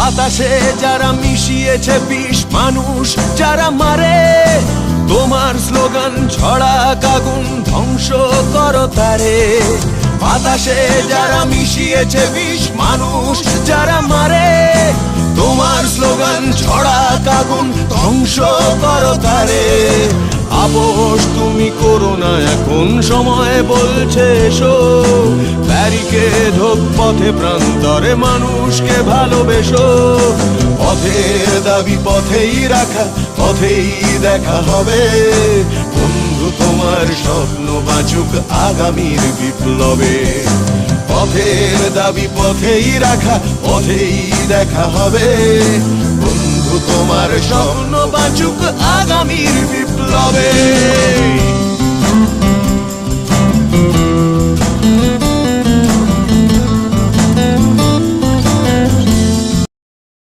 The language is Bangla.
বাতাসে যারা মিশিয়েছে বিষ, মানুষ যারা মারে, তোমার স্লোগান ছড়া আগুন ধ্বংস করো তারে। বাতাসে যারা মিশিয়েছে বিষ, মানুষ যারা মারে, তোমার স্লোগান ছড়া আগুন ধ্বংস করো তারে। আপোষ তুমি করো না, এখন সময় বলছে এসো। ব্যারিকেড হোক পথে প্রান্তরে, মানুষকে ভালোবেসো। পথের দাবি পথেই রাখা, পথেই দেখা হবে। বন্ধু তোমার স্বপ্ন বাঁচুক আগামীর বিপ্লবে। পথের দাবি পথেই রাখা, পথেই দেখা হবে। বন্ধু তোমার স্বপ্ন বাঁচুক আগামীর বিপ্লবে।